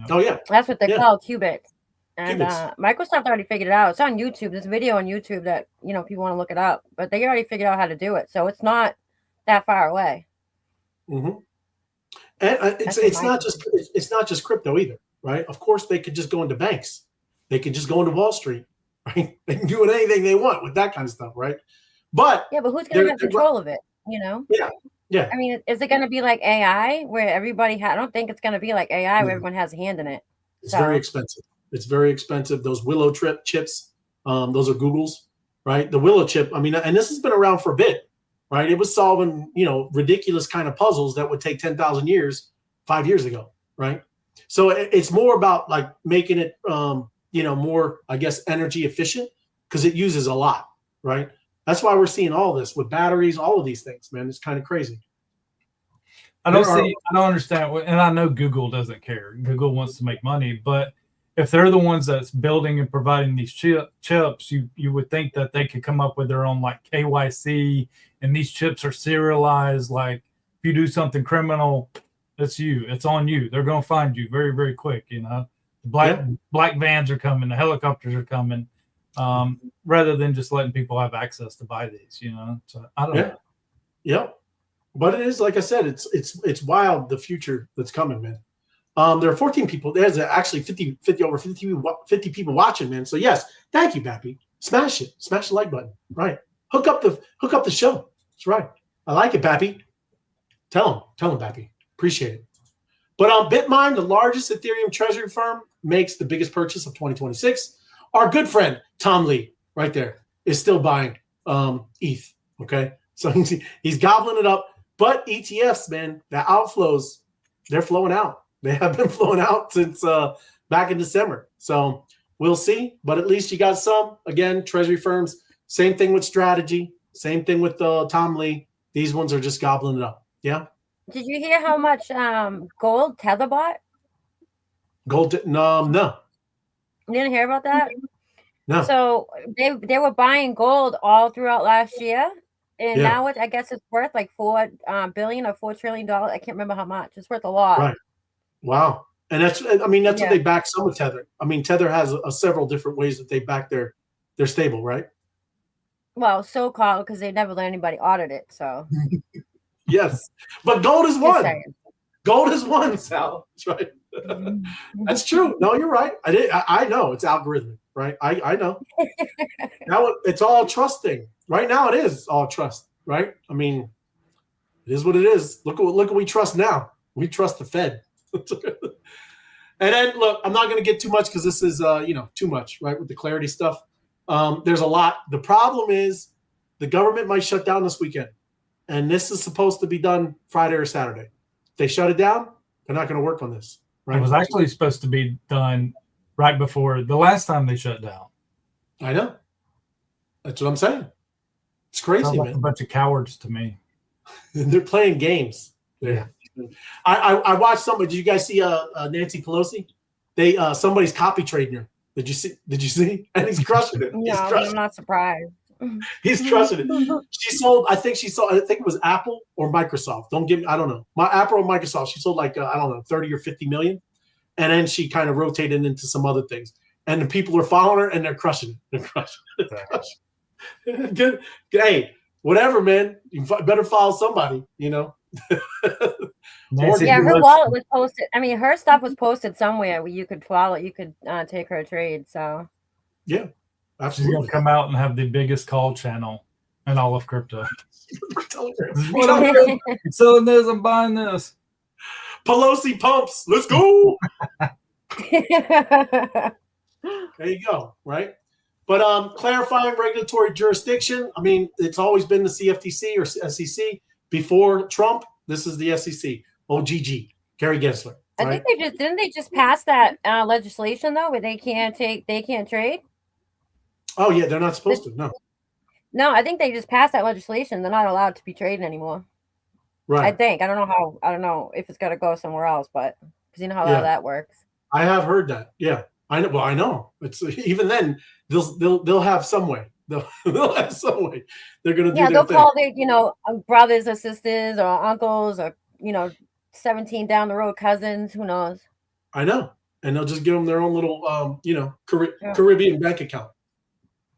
Oh yeah, that's what they call qubits. And Microsoft already figured it out. It's on YouTube. There's a video on YouTube that people want to look it up, but they already figured out how to do it. So it's not that far away. Mm-hmm. And it's not just crypto either, right? Of course, they could just go into banks. They could just go into Wall Street, right? They can do anything they want with that kind of stuff, right? But yeah, but who's going to have control of it? Yeah. I mean, is it going to be like AI where everybody I don't think it's going to be like AI where everyone has a hand in it. It's very expensive. It's very expensive. Those Willow chips, those are Google's, right? The Willow chip. I mean, and this has been around for a bit, right? It was solving, ridiculous kind of puzzles that would take 10,000 years 5 years ago, right? So it's more about like making it, more, I guess, energy efficient because it uses a lot, right? That's why we're seeing all this with batteries, all of these things, man. It's kind of crazy. I don't understand. And I know Google doesn't care. Google wants to make money, but if they're the ones that's building and providing these chips, you would think that they could come up with their own like KYC, and these chips are serialized. Like if you do something criminal, it's on you. They're going to find you very, very quick. Black vans are coming, the helicopters are coming, rather than just letting people have access to buy these. So I don't know. Yeah, but it is like I said, it's wild the future that's coming, man. There are 14 people. There's actually 50 people watching, man. So yes, thank you, Bappy. Smash it. Smash the like button. Right. Hook up the show. That's right. I like it, Bappy. Tell him, Bappy. Appreciate it. But Bitmine, the largest Ethereum treasury firm, makes the biggest purchase of 2026. Our good friend Tom Lee, right there, is still buying ETH. Okay, so he's gobbling it up. But ETFs, man, the outflows, they're flowing out. They have been flowing out since back in December. So we'll see. But at least you got some. Again, treasury firms, same thing with Strategy. Same thing with Tom Lee. These ones are just gobbling it up. Yeah. Did you hear how much gold Tether bought? Gold? No, You didn't hear about that? no. So they were buying gold all throughout last year, and Yeah, now I guess it's worth like $4 billion or $4 trillion. I can't remember how much. It's worth a lot. right. Wow. And that's what Yeah. they back some of Tether. I mean, Tether has several different ways that they back their stable, right? Well, so-called, because they never let anybody audit it. So Yes, but gold is just one. saying. Gold is one, Sal. That's right. That's true. No, you're right. I know it's algorithmic, right? I know. Now it's all trusting. Right now, it is all trust, right? I mean, it is what it is. Look what we trust now. We trust the Fed. And then look, I'm not going to get too much because this is too much, right? With the clarity stuff, there's a lot. The problem is the government might shut down this weekend, and this is supposed to be done Friday or Saturday. If they shut it down, they're not going to work on this. Right? It was actually supposed to be done right before the last time they shut down. I know. That's what I'm saying. It's crazy, Sounds like man. a bunch of cowards to me. They're playing games. Yeah. I watched somebody. Did you guys see Nancy Pelosi? Somebody's copy trading her. Did you see? And he's crushing it. No, I'm not surprised. He's crushing it. She sold. I think it was Apple or Microsoft. I don't know. My Apple or Microsoft. She sold like 30 or 50 million, and then she kind of rotated into some other things. And the people are following her, and they're crushing it. They're crushing it. They're crushing it. Good. Hey, whatever, man. You better follow somebody. Nancy Yeah, her Pelosi- wallet was posted. I mean, her stuff was posted somewhere where you could follow. You could take her trade. So Yeah, She's absolutely. gonna come out and have the biggest call channel in all of crypto. What I'm doing. I'm selling this, I'm buying this. Pelosi pumps. Let's go. There you go. Right. But clarifying regulatory jurisdiction. I mean, it's always been the CFTC or SEC before Trump. This is the SEC. OGG. Gary Gensler. I Right? think didn't they just pass that legislation though, where they can't trade. Oh yeah, they're not supposed to. No. No, I think they just passed that legislation. They're not allowed to be trading anymore. Right. I think. I don't know how. I don't know if it's got to go somewhere else, but because you know how Yeah. that works. I have heard that. Yeah. I know. Well, I know. It's even then they'll have some way. They'll have some way. They're gonna do Yeah, their they'll thing. call their brothers or sisters or uncles or 17 down the road cousins. Who knows? I know. And they'll just give them their own little Yeah. Caribbean bank account.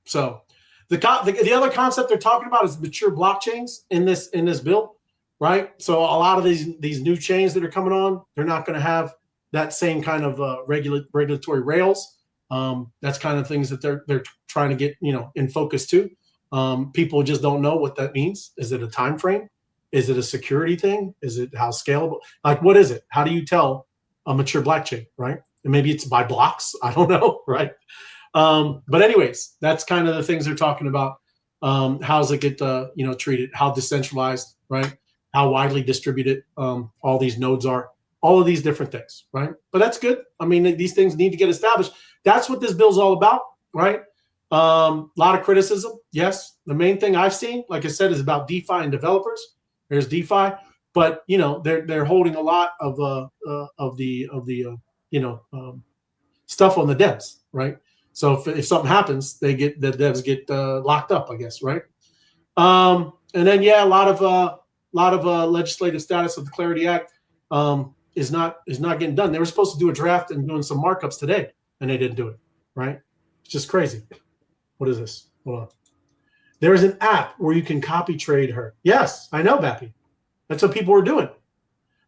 So the other concept they're talking about is mature blockchains in this bill, right? So a lot of these new chains that are coming on, they're not going to have that same kind of regulatory rails. That's kind of things that they're trying to get in focus too. People just don't know what that means. Is it a time frame? Is it a security thing? Is it how scalable? Like, what is it? How do you tell a mature blockchain, right? And maybe it's by blocks. I don't know, right? But anyways, that's kind of the things they're talking about. How's it get treated? How decentralized, right? How widely distributed all these nodes are. All of these different things, right? But that's good. I mean, these things need to get established. That's what this bill's all about, right? A lot of criticism, yes. The main thing I've seen, like I said, is about DeFi and developers. There's DeFi, but they're holding a lot of the stuff on the devs, right? So if something happens, the devs get locked up, I guess, right? And then a lot of legislative status of the Clarity Act is not getting done. They were supposed to do a draft and doing some markups today, and they didn't do it, right? It's just crazy. What is this? Hold on. There is an app where you can copy trade her. Yes, I know, Bappy. That's what people are doing.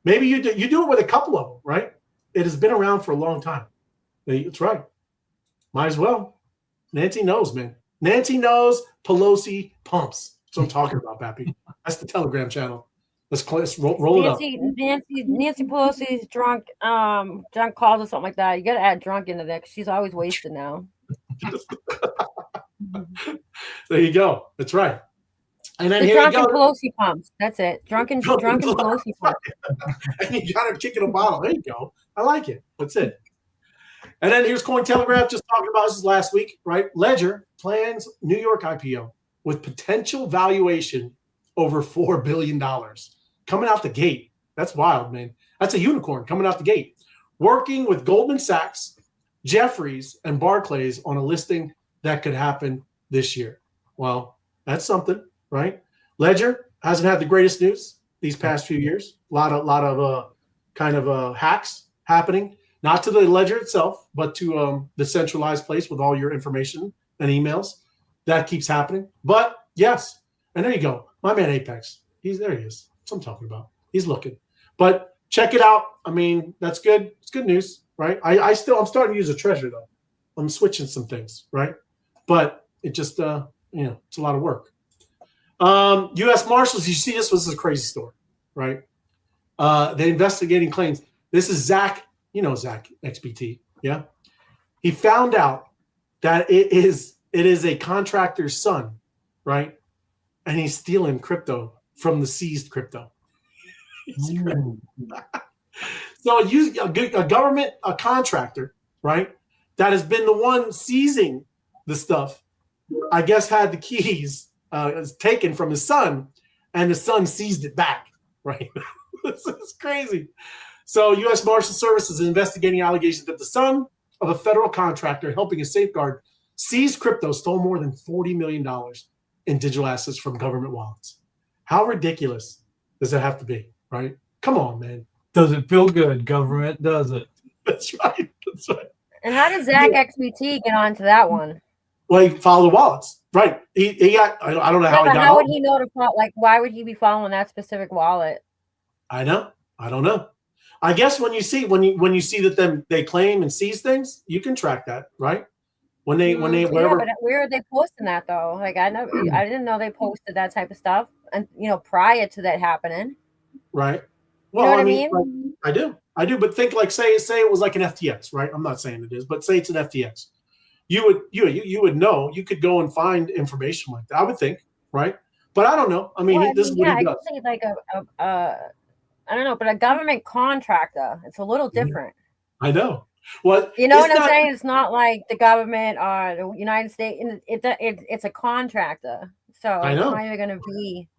Maybe you do it with a couple of them, right? It has been around for a long time. That's right. Might as well. Nancy knows, man. Nancy knows. Pelosi pumps. That's what I'm talking about, Bappy. That's the Telegram channel. Let's roll it up. Nancy Pelosi's drunk calls or something like that. You got to add drunk into that because she's always wasted now. There you go. That's right. And then The here you drunken go. Pelosi pumps. That's it. Drunken Pelosi pumps. And you got her kicking a bottle. There you go. I like it. That's it. And then here's Cointelegraph just talking about this last week, right? Ledger plans New York IPO with potential valuation over $4 billion coming out the gate. That's wild, man. That's a unicorn coming out the gate. Working with Goldman Sachs, Jefferies, and Barclays on a listing that could happen this year. Well, that's something, right? Ledger hasn't had the greatest news these past few years. A lot of hacks happening, not to the ledger itself, but to the centralized place with all your information and emails. That keeps happening. But yes, and there you go. My man Apex. There he is. That's what I'm talking about. He's looking. But check it out. I mean, that's good. It's good news, right? I'm starting to use a Treasury though. I'm switching some things, right? But it just it's a lot of work. U.S. Marshals, you see this was a crazy story, right? They're investigating claims. This is Zach, Zach XBT, yeah? He found out that it is a contractor's son, right? And he's stealing crypto from the seized crypto. So a contractor, right, that has been the one seizing the stuff, I guess had the keys taken from his son, and the son seized it back, right? This is crazy. So U.S. Marshal Service is investigating allegations that the son of a federal contractor helping a safeguard seized crypto, stole more than $40 million in digital assets from government wallets. How ridiculous does it have to be, right? Come on, man. Doesn't feel good, government, does it? That's right. That's right. And how did Zach XBT get onto that one? Well, he followed the wallets, right? He got. I don't know how he got. How would he know to follow? Like, why would he be following that specific wallet? I know. I don't know. I guess when you see that they claim and seize things, you can track that, right? When they wherever. But where are they posting that though? Like I didn't know they posted that type of stuff, and prior to that happening. Right. Well, you know what I mean? I do. But think like say it was like an FTX, right? I'm not saying it is, but say it's an FTX. You would know. You could go and find information like that. I would think, right? But I don't know. I mean, this is what he does. I think like I don't know, but a government contractor, it's a little different. I know. Well, you know what I'm saying? It's not like the government or the United States. It's a contractor, so I know. It's not even going to be.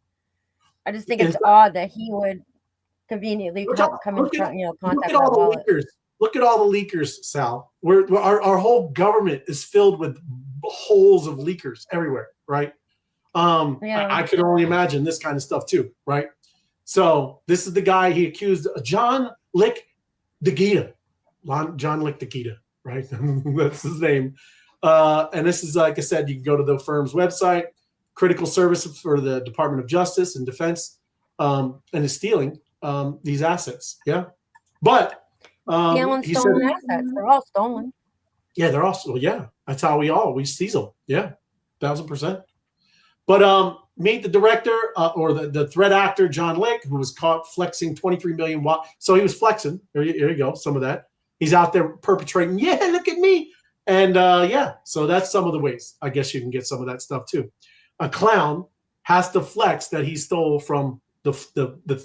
I just think it's odd that he would conveniently come in contact all the wallet. leakers. Look at all the leakers, Sal. Our whole government is filled with holes of leakers everywhere, right? I could only imagine this kind of stuff too, right? So this is the guy he accused, John Lick DeGita. John Lick DeGita, right? That's his name. And this is, like I said, you can go to the firm's website, critical services for the Department of Justice and Defense, and is stealing these assets. Yeah. But stealing stolen assets. They're all stolen. Yeah, they're also, that's how we seize them. Yeah, 1,000%. But meet the director or the threat actor, John Lick, who was caught flexing 23 million watts. So he was flexing. There you go, some of that. He's out there perpetrating, look at me. And so that's some of the ways. I guess you can get some of that stuff too. A clown has to flex that he stole from the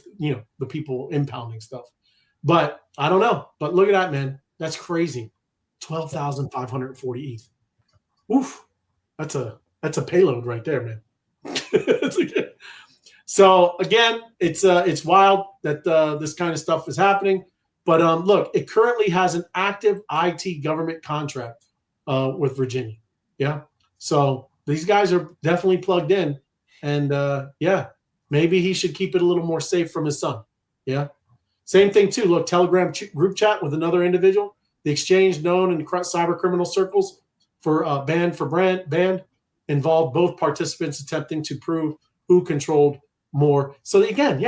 people impounding stuff. But I don't know. But look at that, man. That's crazy. 12,540 ETH. Oof. That's a payload right there, man. So again, it's wild that this kind of stuff is happening. But look, it currently has an active IT government contract with Virginia. Yeah. So these guys are definitely plugged in. And maybe he should keep it a little more safe from his son. Yeah. Same thing too. Look, Telegram group chat with another individual. The exchange known in cyber criminal circles for banned involved both participants attempting to prove who controlled more. So again,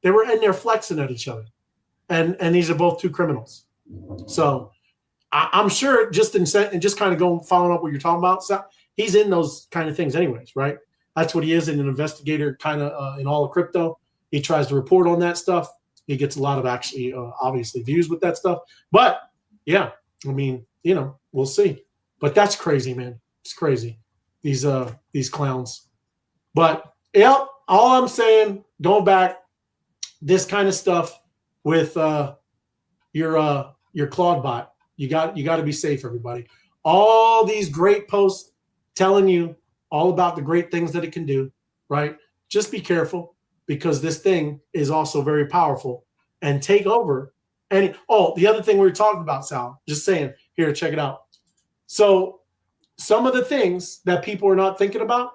they were in there flexing at each other. And these are both two criminals. So I'm sure just kind of following up what you're talking about, so he's in those kind of things anyways, right? That's what he is, in an investigator kind of in all of crypto. He tries to report on that stuff. He gets a lot of actually obviously views with that stuff. But I mean, we'll see. But that's crazy, man. It's crazy. These clowns. But all I'm saying, going back, this kind of stuff with your Clawdbot, you got to be safe, everybody. All these great posts telling you all about the great things that it can do, right? Just be careful, because this thing is also very powerful, and take over. And the other thing we were talking about, Sal, just saying, here, check it out. So some of the things that people are not thinking about,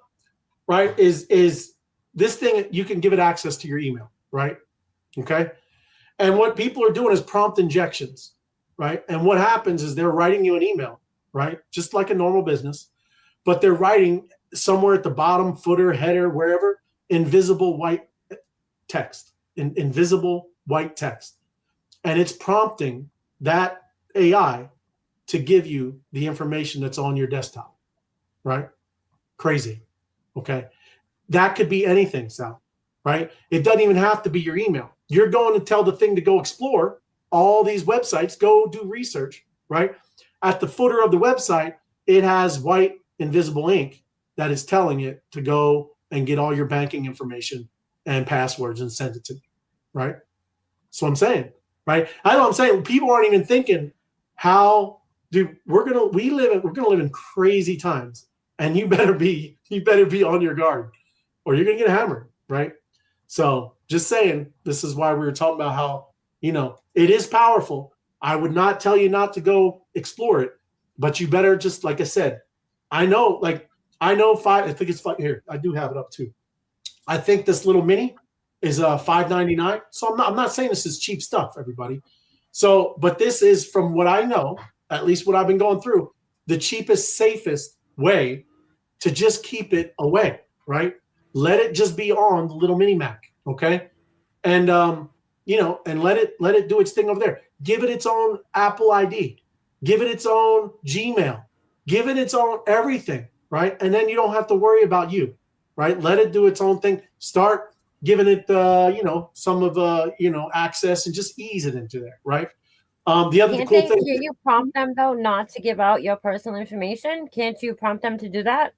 right, is this thing, you can give it access to your email, right? Okay. And what people are doing is prompt injections, right? And what happens is they're writing you an email, right? Just like a normal business, but they're writing somewhere at the bottom, footer, header, wherever, invisible white text, invisible white text. And it's prompting that AI to give you the information that's on your desktop, right? Crazy, okay? That could be anything, Sal, right? It doesn't even have to be your email. You're going to tell the thing to go explore all these websites, go do research, right? At the footer of the website, it has white invisible ink that is telling it to go and get all your banking information and passwords and send it to me, right? That's what I'm saying, right? I know what I'm saying. People aren't even thinking how, dude, we're gonna live in crazy times, and you better be on your guard, or you're gonna get hammered, right? So just saying, this is why we were talking about how, it is powerful. I would not tell you not to go explore it, but you better just, like I said, I know I think it's five here. I do have it up too. I think this little mini is $5.99. So I'm not saying this is cheap stuff, everybody. So, but this is, from what I know, at least what I've been going through, the cheapest, safest way to just keep it away, right? Let it just be on the little mini Mac, okay? And and let it do its thing over there. Give it its own Apple ID. Give it its own Gmail. Give it its own everything, right? And then you don't have to worry about you, right? Let it do its own thing. Start giving it some of access, and just ease it into there, right? The other Can't cool they, thing. can't you prompt them though not to give out your personal information? Can't you prompt them to do that?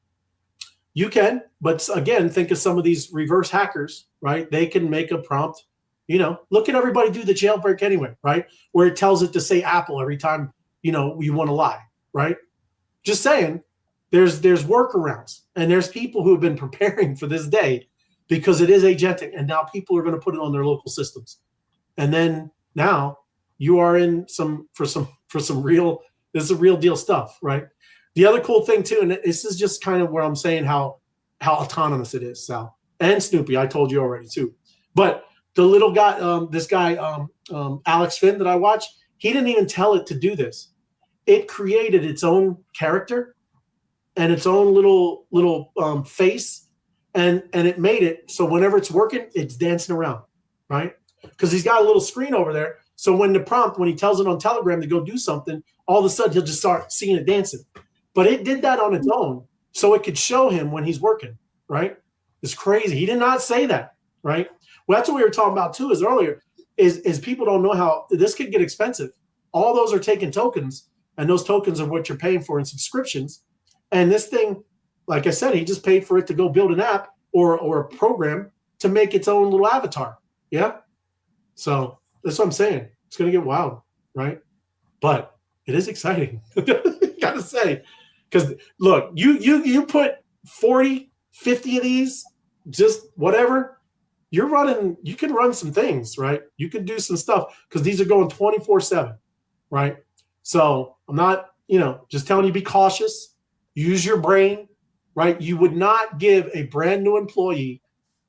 You can, but again, think of some of these reverse hackers, right? They can make a prompt. Look at everybody do the jailbreak anyway, right? Where it tells it to say Apple every time you want to lie, right? Just saying, there's workarounds, and there's people who have been preparing for this day, because it is agentic, and now people are going to put it on their local systems, and then now you are in for some real. This is real deal stuff, right? The other cool thing too, and this is just kind of where I'm saying how autonomous it is, Sal, and Snoopy. I told you already too, but the little guy, this guy, Alex Finn that I watch, he didn't even tell it to do this. It created its own character and its own little face, and it made it so whenever it's working, it's dancing around, right? Because he's got a little screen over there. So when he tells it on Telegram to go do something, all of a sudden he'll just start seeing it dancing. But it did that on its own, so it could show him when he's working, right? It's crazy. He did not say that, right? Well, that's what we were talking about too, is people don't know how this could get expensive. All those are taking tokens, and those tokens are what you're paying for in subscriptions. And this thing, like I said, he just paid for it to go build an app or a program to make its own little avatar. Yeah. So that's what I'm saying. It's going to get wild, right? But it is exciting. Gotta say, because look, you put 40, 50 of these, just whatever, you can run some things, right? You can do some stuff, because these are going 24/7, right? So I'm not, just telling you, be cautious, use your brain, right? You would not give a brand new employee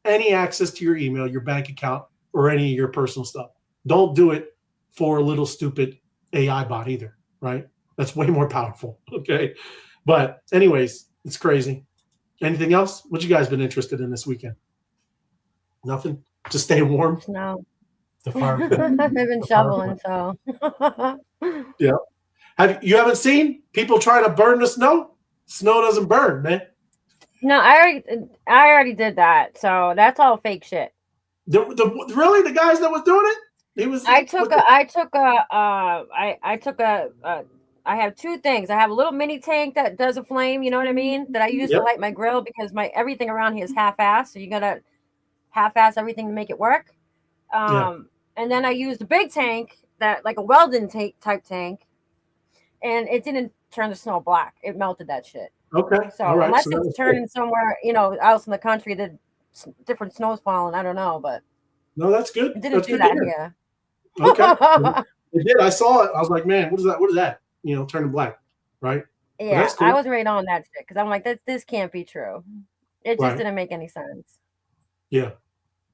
any access to your email, your bank account, or any of your personal stuff. Don't do it for a little stupid AI bot either, right? That's way more powerful, okay? But anyways, it's crazy. Anything else? What you guys been interested in this weekend? Nothing? Just stay warm? No. The fire. I've been shoveling, so. Yeah. You haven't seen people trying to burn the snow? Snow doesn't burn, man. No, I already did that, so that's all fake shit. Really, the guys that was doing it? I have two things. I have a little mini tank that does a flame, you know what I mean? That I use to light my grill, because everything around here is half-assed, so you gotta half-ass everything to make it work. And then I used a big tank, that like a Weldon type tank, and it didn't turn the snow black. It melted that shit. Okay. So all right. unless So it's turning somewhere, else in the country that different snow's falling, I don't know, but no, that's good. it didn't That's do good that to hear. here. Okay. It did. I saw it. I was like, man, what is that? What is that? You know, turning black, right? Yeah, that's cool. I was right on that shit because I'm like, this can't be true. It just didn't make any sense. Yeah.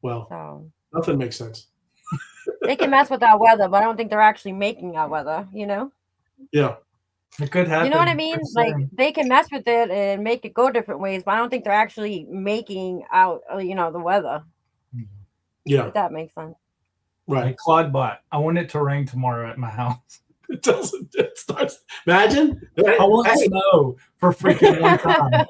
Well, So nothing makes sense. they can mess with our weather, but I don't think they're actually making our weather, you know? Yeah. It could happen. You know what I mean? Like they can mess with it and make it go different ways, but I don't think they're actually making out, you know, the weather. Yeah. If that makes sense. Right. Hey, Clawdbot, I want it to rain tomorrow at my house. It doesn't. It starts. Imagine. I want snow for freaking one time.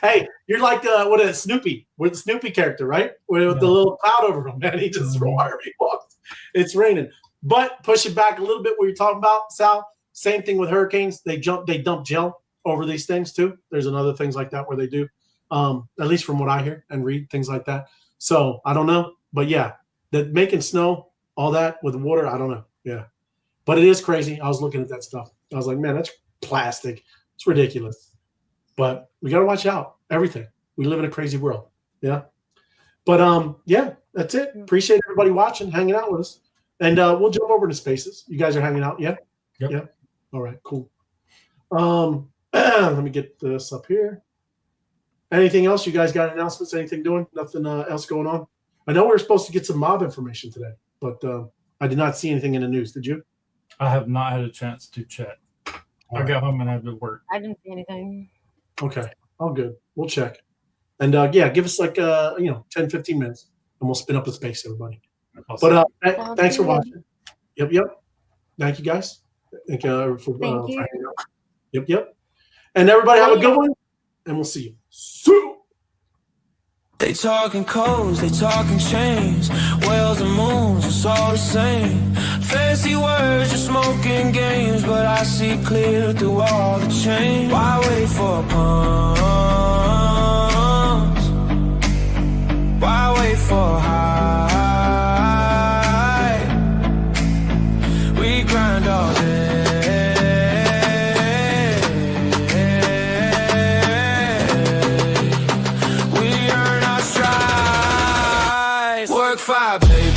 Hey, you're like what a Snoopy, with the Snoopy character, right? With the little cloud over him, man. He just wherever he walks, it's raining. But push it back a little bit. What you're talking about, Sal? Same thing with hurricanes. They dump gel over these things too. There's another things like that where they do, at least from what I hear and read, things like that. So I don't know, but yeah, that making snow, all that with water, I don't know. Yeah, but it is crazy. I was looking at that stuff. I was like, man, that's plastic. It's ridiculous. But we got to watch out. Everything. We live in a crazy world. Yeah. But yeah, that's it. Appreciate everybody watching, hanging out with us. And we'll jump over to Spaces. You guys are hanging out, yeah? Yep. Yeah. All right, cool. Let me get this up here. Anything else? You guys got announcements? Anything doing? Nothing else going on? I know we were supposed to get some mob information today, but I did not see anything in the news. Did you? I have not had a chance to check. I got home and had to work. I didn't see anything. Okay. All good. We'll check. And yeah, give us like 10, 15 minutes and we'll spin up the space, everybody. Awesome. But thanks for watching. Yep. Thank you guys. Thank you for hanging out. Yep. And everybody have a good one. And we'll see you soon. They talking codes, they talking chains, whales and moons, it's all the same. Fancy words, just smoking games, but I see clear through all the change. Why wait for pawns? Why wait for high? We grind all day. Work 5 days.